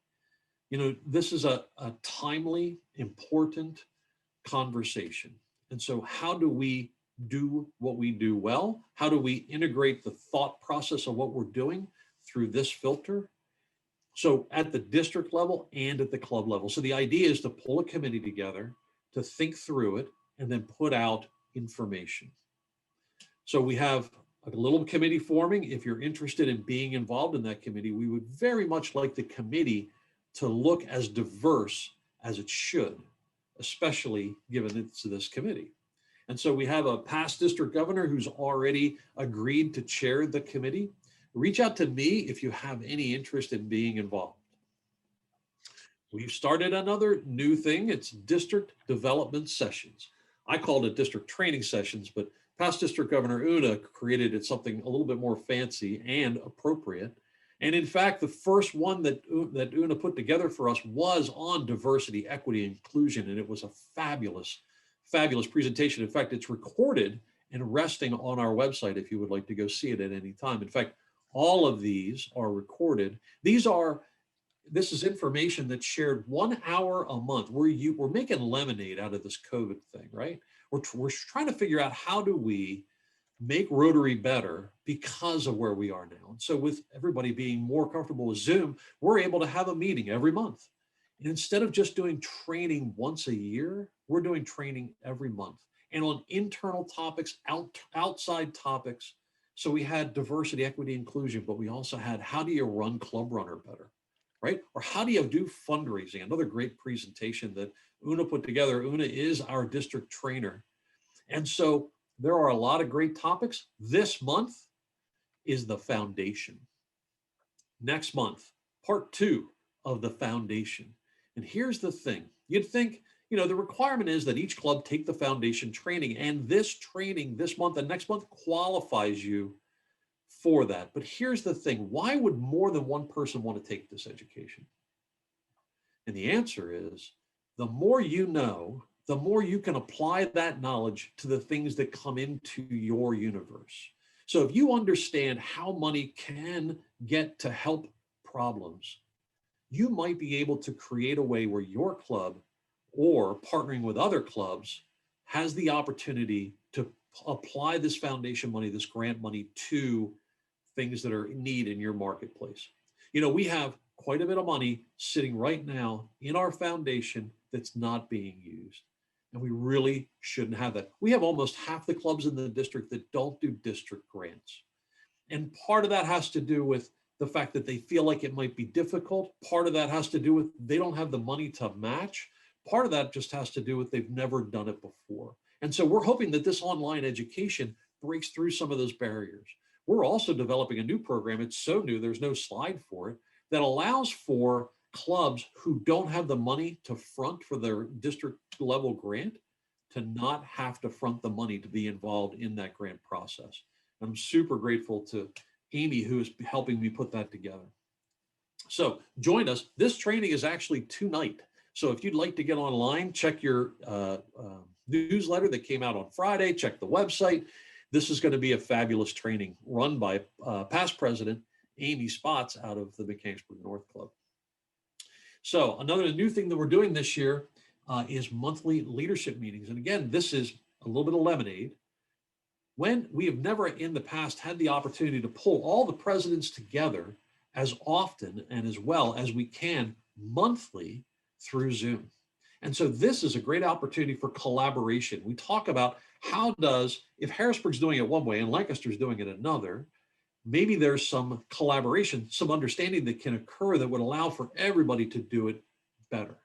You know, this is a timely, important conversation. And so how do we do what we do well? How do we integrate the thought process of what we're doing through this filter? So at the district level and at the club level. So the idea is to pull a committee together, to think through it, and then put out information. So we have a little committee forming. If you're interested in being involved in that committee, we would very much like the committee to look as diverse as it should, especially given it's this committee. And so we have a past district governor who's already agreed to chair the committee. Reach out to me if you have any interest in being involved. We've started another new thing. It's district development sessions. I called it district training sessions, but past district governor Una created it something a little bit more fancy and appropriate. And in fact, the first one that Una put together for us was on diversity, equity, and inclusion. And it was a fabulous, fabulous presentation. In fact, it's recorded and resting on our website if you would like to go see it at any time. In fact, all of these are recorded. This is information that's shared 1 hour a month. We're making lemonade out of this COVID thing, right? We're trying to figure out how do we make Rotary better because of where we are now. And so with everybody being more comfortable with Zoom, we're able to have a meeting every month. And instead of just doing training once a year, we're doing training every month and on internal topics, outside topics. So we had diversity, equity, inclusion, but we also had how do you run Club Runner better, right? Or how do you do fundraising? Another great presentation that Una put together. Una is our district trainer. And so there are a lot of great topics. This month is the foundation. Next month, part 2 of the foundation. And here's the thing. You'd think, you know, the requirement is that each club take the foundation training, and this training this month and next month qualifies you for that. But here's the thing. Why would more than one person want to take this education? And the answer is, the more you know, the more you can apply that knowledge to the things that come into your universe. So if you understand how money can get to help problems, you might be able to create a way where your club or partnering with other clubs has the opportunity to apply this foundation money, this grant money to things that are in need in your marketplace. You know, we have quite a bit of money sitting right now in our foundation that's not being used. And we really shouldn't have that. We have almost half the clubs in the district that don't do district grants. And part of that has to do with the fact that they feel like it might be difficult. Part of that has to do with they don't have the money to match. Part of that just has to do with they've never done it before. And so we're hoping that this online education breaks through some of those barriers. We're also developing a new program. It's so new, there's no slide for it, that allows for clubs who don't have the money to front for their district level grant to not have to front the money to be involved in that grant process. I'm super grateful to Amy, who is helping me put that together. So join us. This training is actually tonight. So if you'd like to get online, check your newsletter that came out on Friday, check the website. This is going to be a fabulous training run by past president Amy Spots out of the Mechanicsburg North Club. So another new thing that we're doing this year, is monthly leadership meetings. And again, this is a little bit of lemonade. When we have never in the past had the opportunity to pull all the presidents together as often and as well as we can monthly through Zoom. And so this is a great opportunity for collaboration. We talk about if Harrisburg's doing it one way and Lancaster's doing it another, maybe there's some collaboration, some understanding that can occur that would allow for everybody to do it better.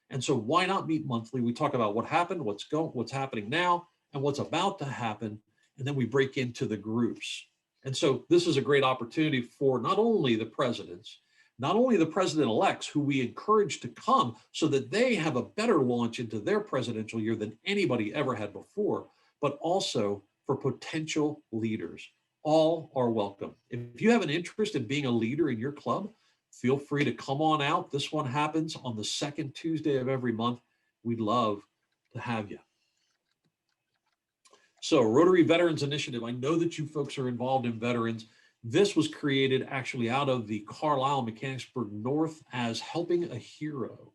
And so why not meet monthly? We talk about what happened, what's happening now, and what's about to happen, and then we break into the groups. And so this is a great opportunity for not only the presidents, not only the president-elects who we encourage to come so that they have a better launch into their presidential year than anybody ever had before, but also for potential leaders. All are welcome. If you have an interest in being a leader in your club, feel free to come on out. This one happens on the second Tuesday of every month. We'd love to have you. So Rotary Veterans Initiative, I know that you folks are involved in veterans. This was created actually out of the Carlisle Mechanicsburg North as Helping a Hero.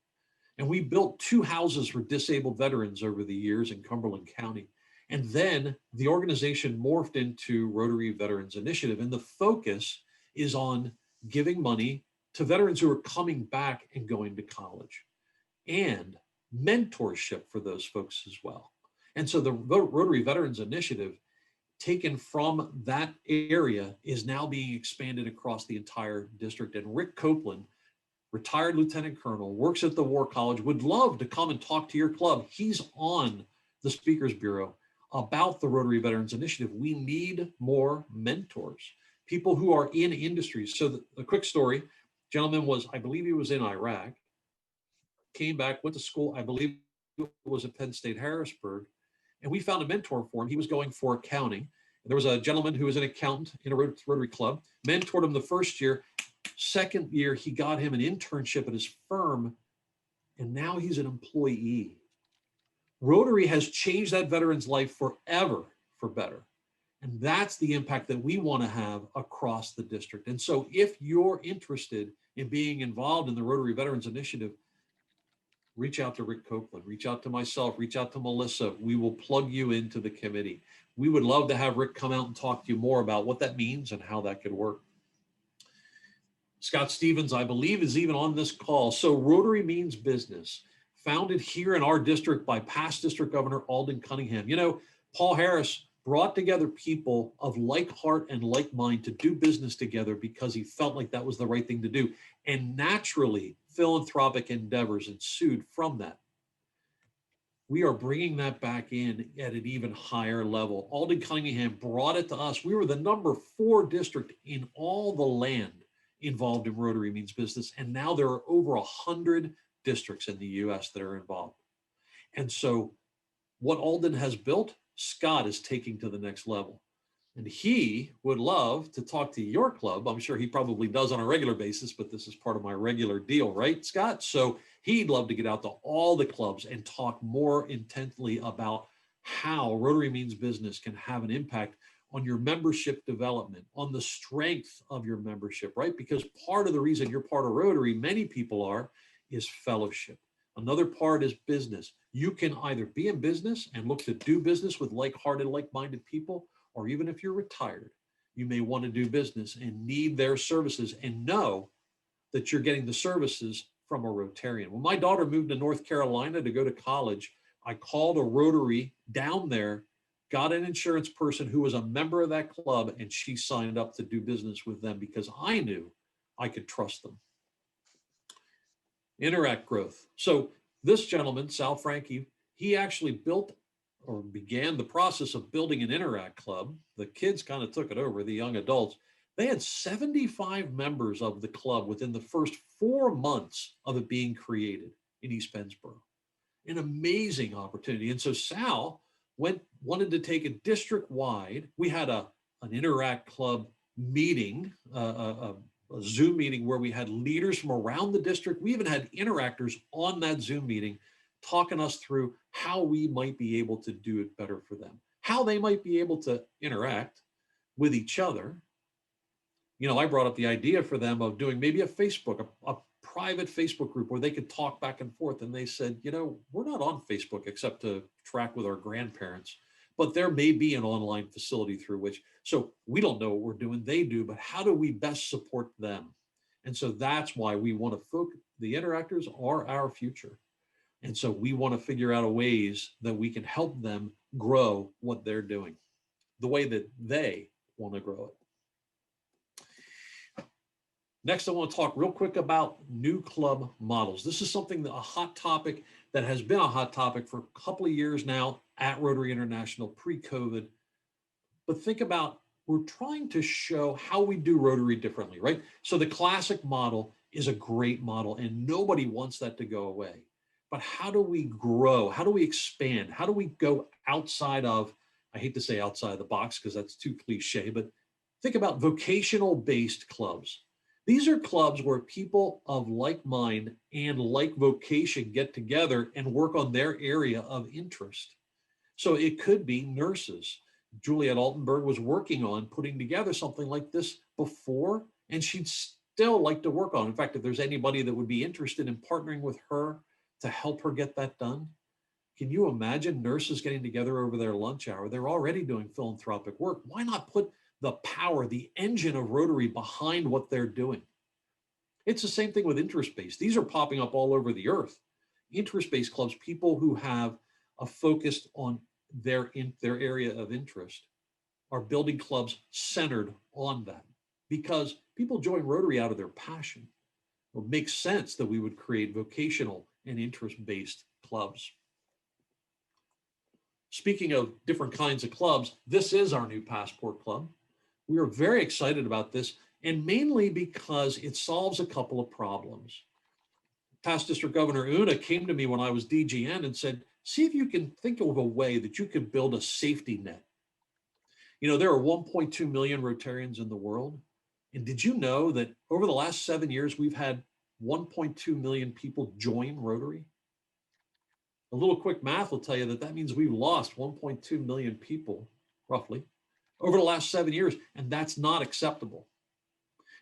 And we built 2 houses for disabled veterans over the years in Cumberland County. And then the organization morphed into Rotary Veterans Initiative. And the focus is on giving money to veterans who are coming back and going to college, and mentorship for those folks as well. And so the Rotary Veterans Initiative, taken from that area, is now being expanded across the entire district. And Rick Copeland, retired Lieutenant Colonel, works at the War College, would love to come and talk to your club. He's on the Speakers Bureau about the Rotary Veterans Initiative. We need more mentors, people who are in industries. So the quick story, gentleman I believe he was in Iraq, came back, went to school, I believe it was at Penn State Harrisburg, and we found a mentor for him. He was going for accounting. There was a gentleman who was an accountant in a Rotary club, mentored him the first year. Second year, he got him an internship at his firm, and now he's an employee. Rotary has changed that veteran's life forever for better. And that's the impact that we want to have across the district. And so if you're interested in being involved in the Rotary Veterans Initiative, reach out to Rick Copeland, reach out to myself, reach out to Melissa. We will plug you into the committee. We would love to have Rick come out and talk to you more about what that means and how that could work. Scott Stevens, I believe, is even on this call. So Rotary Means Business, founded here in our district by past District Governor Alden Cunningham. You know, Paul Harris brought together people of like heart and like mind to do business together because he felt like that was the right thing to do. And naturally, philanthropic endeavors ensued from that. We are bringing that back in at an even higher level. Alden Cunningham brought it to us. We were the number 4 district in all the land involved in Rotary Means Business. And now there are over 100 districts in the US that are involved. And so what Alden has built, Scott is taking to the next level. And he would love to talk to your club. I'm sure he probably does on a regular basis, but this is part of my regular deal, right, Scott? So he'd love to get out to all the clubs and talk more intently about how Rotary Means Business can have an impact on your membership development, on the strength of your membership, right? Because part of the reason you're part of Rotary, many people are, is fellowship. Another part is business. You can either be in business and look to do business with like-hearted, like-minded people, or even if you're retired, you may want to do business and need their services and know that you're getting the services from a Rotarian. When my daughter moved to North Carolina to go to college, I called a Rotary down there, got an insurance person who was a member of that club, and she signed up to do business with them because I knew I could trust them. Interact growth. So this gentleman, Sal Frankie, he actually built or began the process of building an Interact club. The kids kind of took it over, the young adults. They had 75 members of the club within the first 4 months of it being created in East Pennsboro. An amazing opportunity. And so Sal wanted to take it district-wide. We had an Interact club meeting, a Zoom meeting where we had leaders from around the district. We even had interactors on that Zoom meeting talking us through how we might be able to do it better for them, how they might be able to interact with each other. You know, I brought up the idea for them of doing maybe a Facebook, a private Facebook group where they could talk back and forth. And they said, you know, we're not on Facebook except to track with our grandparents, but there may be an online facility through which, so we don't know what we're doing, they do, but how do we best support them? And so that's why we want to focus, the interactors are our future. And so we want to figure out ways that we can help them grow what they're doing, the way that they want to grow it. Next, I want to talk real quick about new club models. This is something, a hot topic that has been a hot topic for a couple of years now at Rotary International pre-COVID. But think about, we're trying to show how we do Rotary differently, right? So the classic model is a great model and nobody wants that to go away. But how do we grow? How do we expand? How do we go outside of, I hate to say outside the box because that's too cliche, but think about vocational-based clubs. These are clubs where people of like mind and like vocation get together and work on their area of interest. So it could be nurses. Juliet Altenberg was working on putting together something like this before, and she'd still like to work on it. In fact, if there's anybody that would be interested in partnering with her to help her get that done, can you imagine nurses getting together over their lunch hour? They're already doing philanthropic work. Why not put the power, the engine of Rotary behind what they're doing? It's the same thing with interest-based. These are popping up all over the earth. Interest-based clubs, people who have a focus on their area of interest, are building clubs centered on that, because people join Rotary out of their passion. It makes sense that we would create vocational and interest-based clubs. Speaking of different kinds of clubs, this is our new Passport Club. We are very excited about this, and mainly because it solves a couple of problems. Past District Governor Una came to me when I was DGN and said, see if you can think of a way that you could build a safety net. You know, there are 1.2 million Rotarians in the world. And did you know that over the last 7 years, we've had 1.2 million people join Rotary? A little quick math will tell you that that means we've lost 1.2 million people, roughly, over the last 7 years, and that's not acceptable.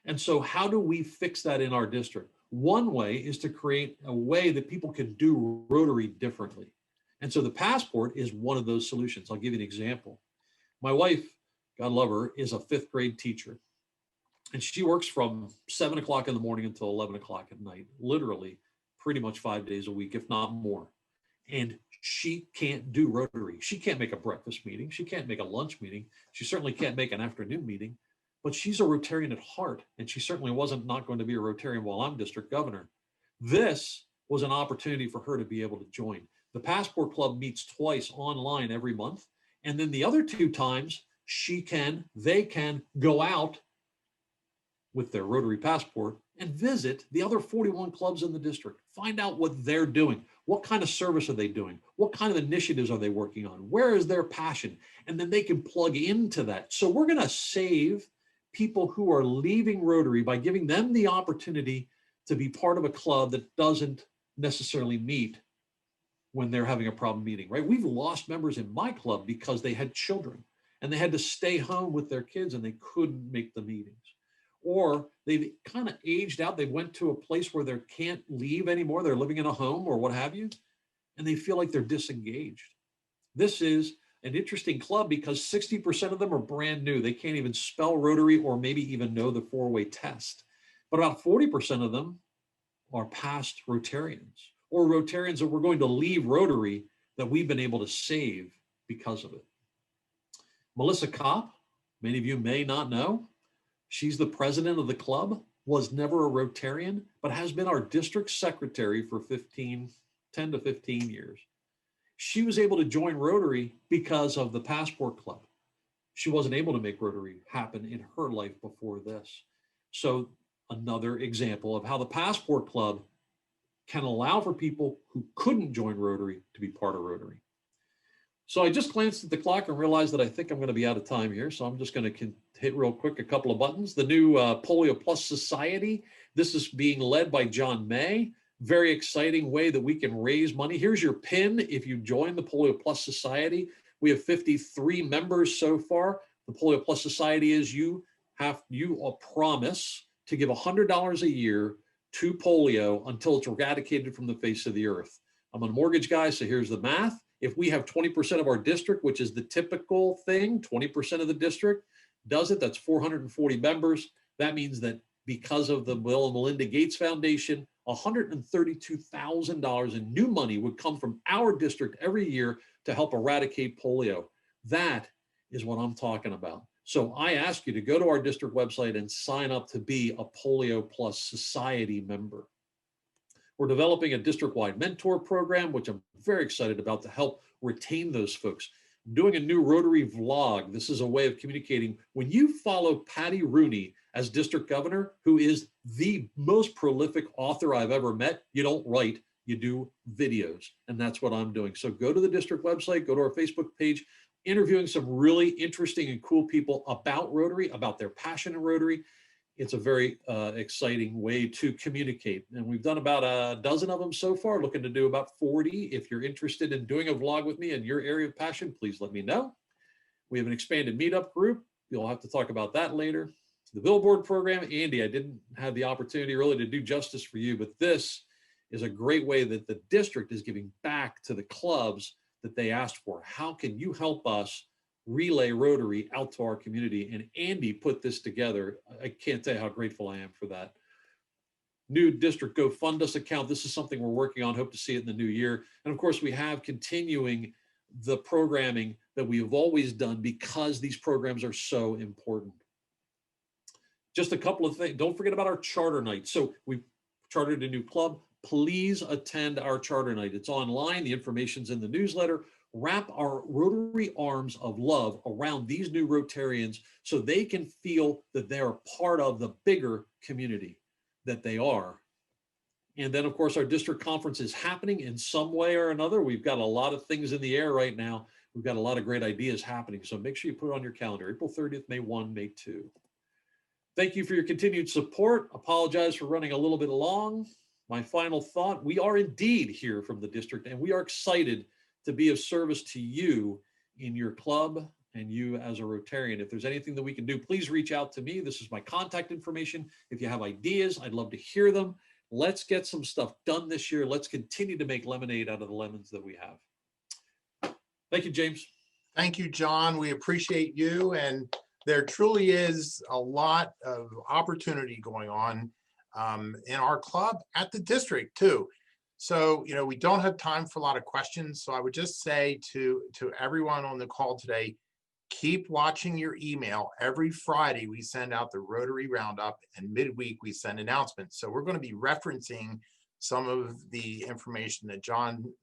And so how do we fix that in our district? One way is to create a way that people can do Rotary differently. And so the Passport is one of those solutions. I'll give you an example. My wife, God love her, is a 5th grade teacher. And she works from 7 o'clock in the morning until 11 o'clock at night, literally pretty much 5 days a week, if not more. And she can't do Rotary. She can't make a breakfast meeting. She can't make a lunch meeting. She certainly can't make an afternoon meeting, but she's a Rotarian at heart. And she certainly wasn't not going to be a Rotarian while I'm district governor. This was an opportunity for her to be able to join. The Passport Club meets twice online every month. And then the other 2 times they can go out with their Rotary Passport and visit the other 41 clubs in the district. Find out what they're doing. What kind of service are they doing? What kind of initiatives are they working on? Where is their passion? And then they can plug into that. So we're going to save people who are leaving Rotary by giving them the opportunity to be part of a club that doesn't necessarily meet when they're having a problem meeting, right? We've lost members in my club because they had children and they had to stay home with their kids and they couldn't make the meetings. Or they've kind of aged out. They went to a place where they can't leave anymore. They're living in a home or what have you, and they feel like they're disengaged. This is an interesting club because 60% of them are brand new. They can't even spell Rotary or maybe even know the 4-way test. But about 40% of them are past Rotarians or Rotarians that were going to leave Rotary that we've been able to save because of it. Melissa Kopp, many of you may not know, she's the president of the club, was never a Rotarian, but has been our district secretary for 10 to 15 years. She was able to join Rotary because of the Passport Club. She wasn't able to make Rotary happen in her life before this. So another example of how the Passport Club can allow for people who couldn't join Rotary to be part of Rotary. So I just glanced at the clock and realized that I think I'm going to be out of time here. So I'm just going to hit real quick a couple of buttons. The new Polio Plus Society. This is being led by John May. Very exciting way that we can raise money. Here's your PIN if you join the Polio Plus Society. We have 53 members so far. The Polio Plus Society is you a promise to give $100 a year to polio until it's eradicated from the face of the earth. I'm a mortgage guy, so here's the math. If we have 20% of our district, which is the typical thing, 20% of the district does it, that's 440 members. That means that because of the Bill and Melinda Gates Foundation, $132,000 in new money would come from our district every year to help eradicate polio. That is what I'm talking about. So I ask you to go to our district website and sign up to be a Polio Plus Society member. We're developing a district-wide mentor program, which I'm very excited about, to help retain those folks. I'm doing a new Rotary vlog. This is a way of communicating. When you follow Patty Rooney as district governor, who is the most prolific author I've ever met, you don't write, you do videos. And that's what I'm doing. So go to the district website, go to our Facebook page, interviewing some really interesting and cool people about Rotary, about their passion in Rotary. It's a very exciting way to communicate. And we've done about a dozen of them so far, looking to do about 40. If you're interested in doing a vlog with me in your area of passion, please let me know. We have an expanded meetup group. You'll have to talk about that later. The billboard program, Andy, I didn't have the opportunity really to do justice for you, but this is a great way that the district is giving back to the clubs that they asked for. How can you help us relay Rotary out to our community? And Andy put this together. I can't tell you how grateful I am for that. New district Go Fund Us account. This is something we're working on. Hope to see it in the new year. And of course, we have continuing the programming that we have always done because these programs are so important. Just a couple of things. Don't forget about our charter night. So we've chartered a new club. Please attend our charter night. It's online. The information's in the newsletter. Wrap our Rotary arms of love around these new Rotarians so they can feel that they're part of the bigger community that they are. And then, of course, our district conference is happening in some way or another. We've got a lot of things in the air right now. We've got a lot of great ideas happening. So make sure you put it on your calendar, April 30th, May 1, May 2. Thank you for your continued support. Apologize for running a little bit long. My final thought, we are indeed here from the district, and we are excited to be of service to you in your club and you as a Rotarian. If there's anything that we can do, please reach out to me. This is my contact information. If you have ideas, I'd love to hear them. Let's get some stuff done this year. Let's continue to make lemonade out of the lemons that we have. Thank you, James. Thank you, John. We appreciate you. And there truly is a lot of opportunity going on in our club at the district too. So, you know, we don't have time for a lot of questions. So I would just say to everyone on the call today, keep watching your email. Every Friday, we send out the Rotary Roundup, and midweek we send announcements. So we're going to be referencing some of the information that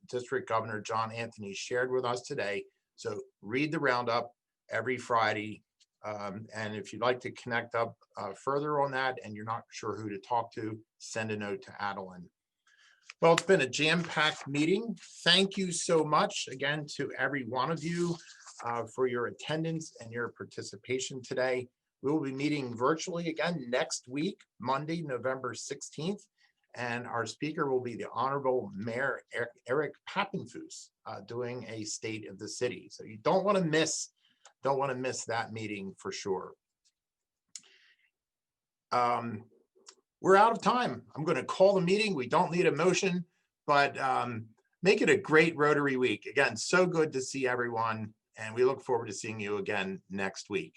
District Governor John Anthony shared with us today. So read the Roundup every Friday. And if you'd like to connect up further on that and you're not sure who to talk to, send a note to Adeline. Well, it's been a jam-packed meeting. Thank you so much again to every one of you for your attendance and your participation today. We will be meeting virtually again next week, Monday, November 16th. And our speaker will be the Honorable Mayor Eric Pappenfuss doing a State of the City. So you don't want to miss that meeting for sure. We're out of time. I'm going to call the meeting. We don't need a motion, but make it a great Rotary week. Again, so good to see everyone, and we look forward to seeing you again next week.